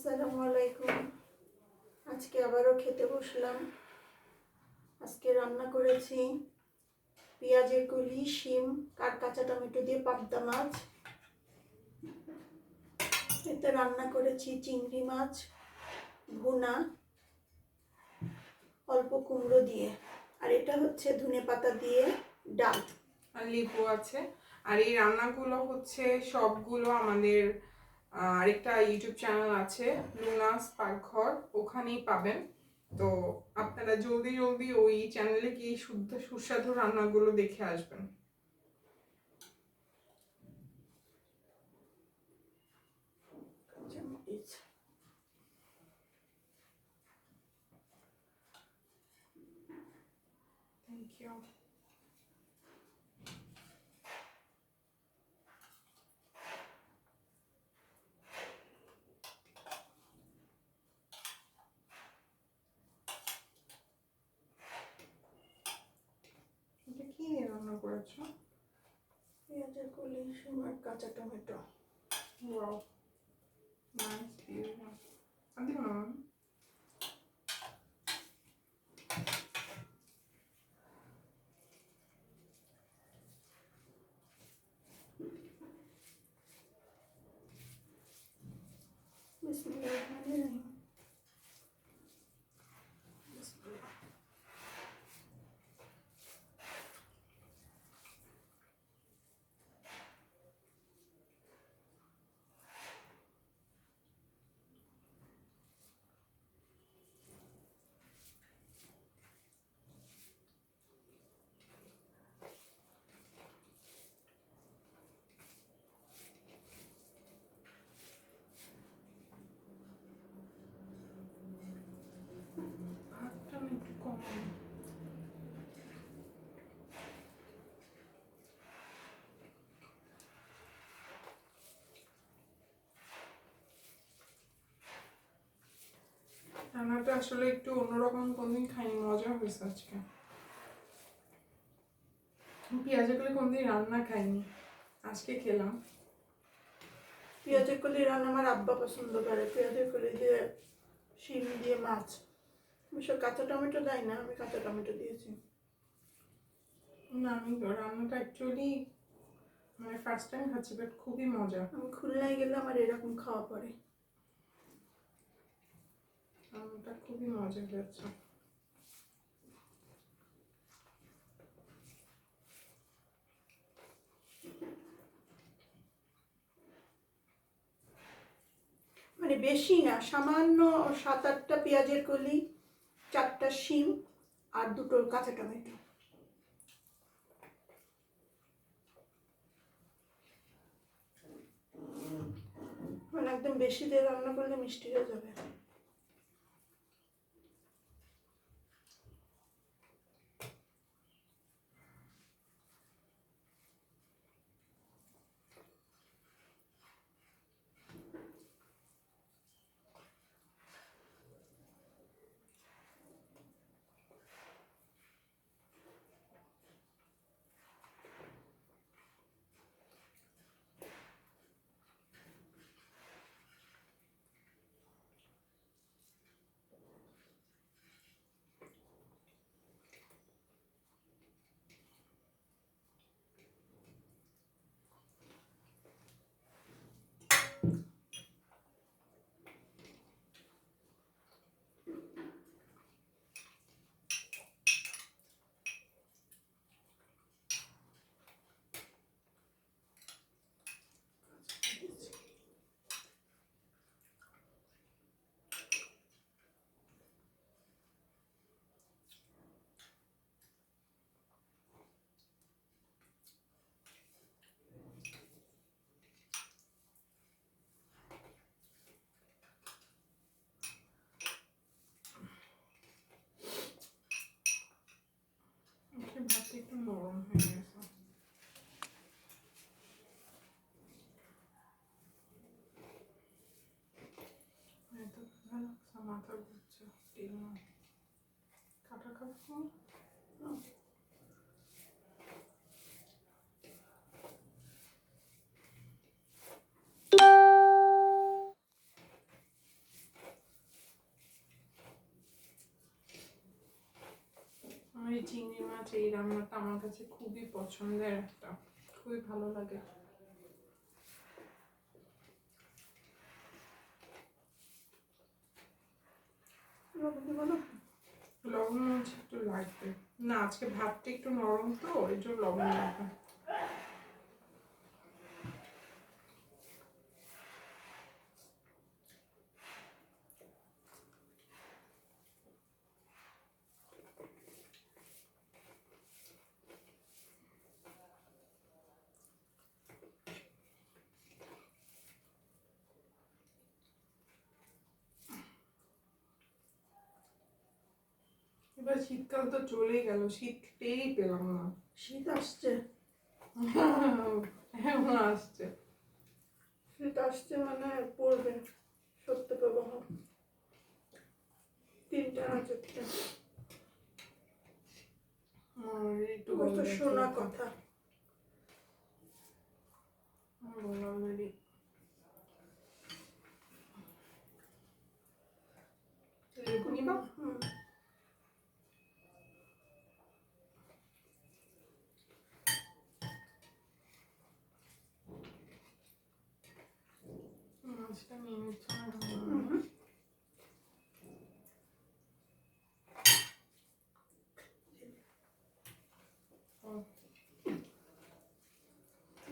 আসসালামু আলাইকুম। আজকে আবারও খেতে বসলাম। আজকে রান্না করেছি পেঁয়াজের কলি, শিম আর কাঁচা টমেটো দিয়ে পাবদা মাছ। এতে রান্না করেছি চিংড়ি মাছ ভুনা, অল্প কুমড়ো দিয়ে, আর এটা হচ্ছে ধনেপাতা দিয়ে ডাল আর লেবু আছে। আর এই রান্নাগুলো হচ্ছে সবগুলো আমাদের আরেকটা ইউটিউব চ্যানেল আছে, লুনাস পাকঘর, ওখানেই পাবেন। তো আপনারা জলদি জলদি ওই চ্যানেলে গিয়ে শুদ্ধ সুস্বাদু রান্নাগুলো দেখে আসবেন। Thank you. এটা কি দিয়ে রান্না করেছো? পেঁয়াজের কলি, শিম আর কাঁচা টমেটো। Wow, nice, beautiful. আদি মাম, বিসমিল্লাহির রহমানির রহিম। ভাতটা আমি একটু কম। রান্নাটা আসলে একটু অন্যরকম, কোনদিন খাইনি, মজা হয়েছে আজকে। পেঁয়াজের কলি কোনদিন রান্না খাইনি, আজকে খেলাম। পেঁয়াজের কলি রান্না আমার আব্বা পছন্দ করে। পেঁয়াজের কলি দিয়ে শিম দিয়ে মাছ। অবশ্য কাঁচা টমেটো দেয় না, আমি কাঁচা টমেটো দিয়েছি। না, আমি রান্নাটা অ্যাকচুয়ালি মানে ফার্স্ট টাইম খাচ্ছি, বাট খুবই মজা। আমি খুলনায় গেলে আমার এরকম খাওয়া পড়ে। রান্নাটা খুবই মজা হয়েছে। মানে বেশি না, সামান্য 7-8টা পেঁয়াজের কলি, 4টা শিম আর 2টো কাঁচা টমেটো। মানে একদম বেশি দিয়ে রান্না করলে মিষ্টি হয়ে যাবে। ভাতটা একটু নরম হয়ে গেছে। এত ভালো লাগছে, মাথা ঘুরছে। কাটা খাবো। চিংড়ি মাছ এই রান্নাটা আমার কাছে খুবই পছন্দের একটা, খুবই ভালো লাগে। লবণ মরিচ একটু লাগবে না, আজকে ভাতটা একটু নরম তো এই জন্য লবণ লাগবে। এবার শীতকাল তো চলেই গেল, শীত পেয়েই পেলাম না। শীত আসছে, এমন আসছে। শীত আসছে মানে পড়বে সত্য প্রবাহ, 3টা না 4টা। একটু তো শোনা কথা। অলরেডি লেবু নিবা? মাছটা নিয়ে নিচ্ছে না।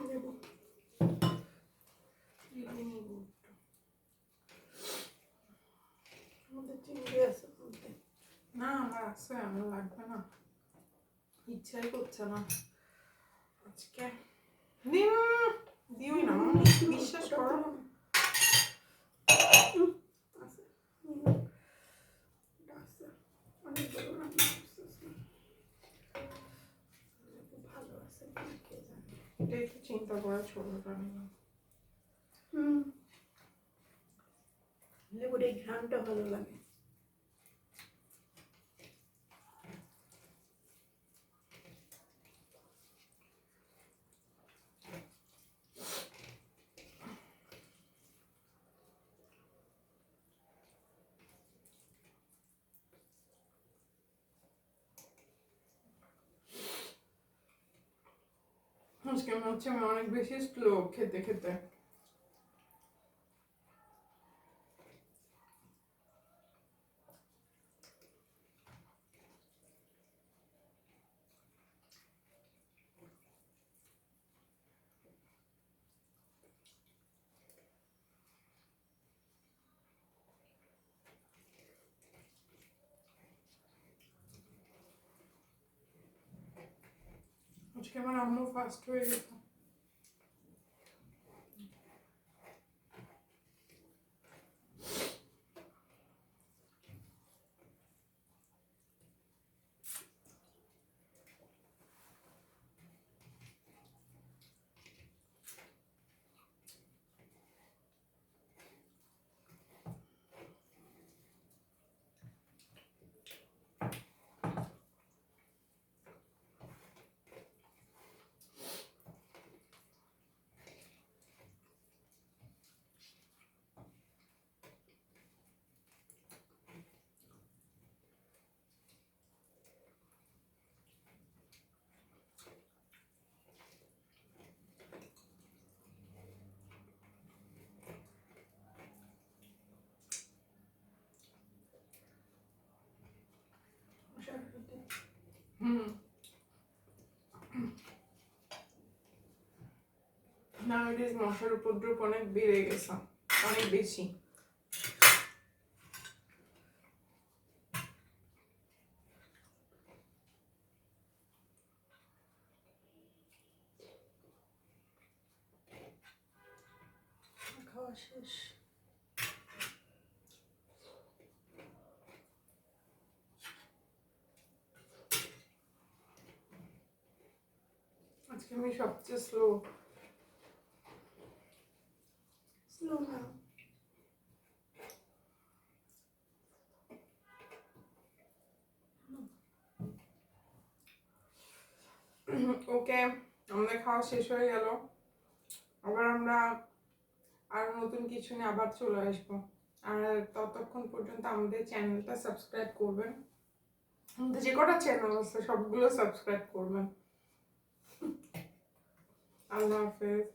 লেবু আমাদের চিংড়ি আছে বলতে। না আমার আছে, আমার লাগবে না, ইচ্ছাই করছে না আজকে। দিওই না, বিশ্বাস করো। এটাই তো চিন্তা করা ছোটটা নিয়ে। লেবুর এই ঘ্রাণটা ভালো লাগে। আজকে মনে হচ্ছে আমি অনেক বেশি স্লো খেতে খেতে। আজকে আমার আম্মু ফাস্ট হয়ে গেছে। নাউএডেজ মশার উপদ্রব অনেক বেড়ে গেছে, অনেক বেশি। খাওয়া শেষ। আজকে আমি সবচেয়ে স্লো। স্লো না, ওকে, আমাদের খাওয়া শেষ হয়ে গেল। আবার আমরা আর নতুন কিছু নিয়ে আবার চলে আসবো। আর ততক্ষণ পর্যন্ত আমাদের চ্যানেলটা সাবস্ক্রাইব করবেন। আমাদের যে কটা চ্যানেল আছে সবগুলো সাবস্ক্রাইব করবেন। আল্লাহ হাফেজ।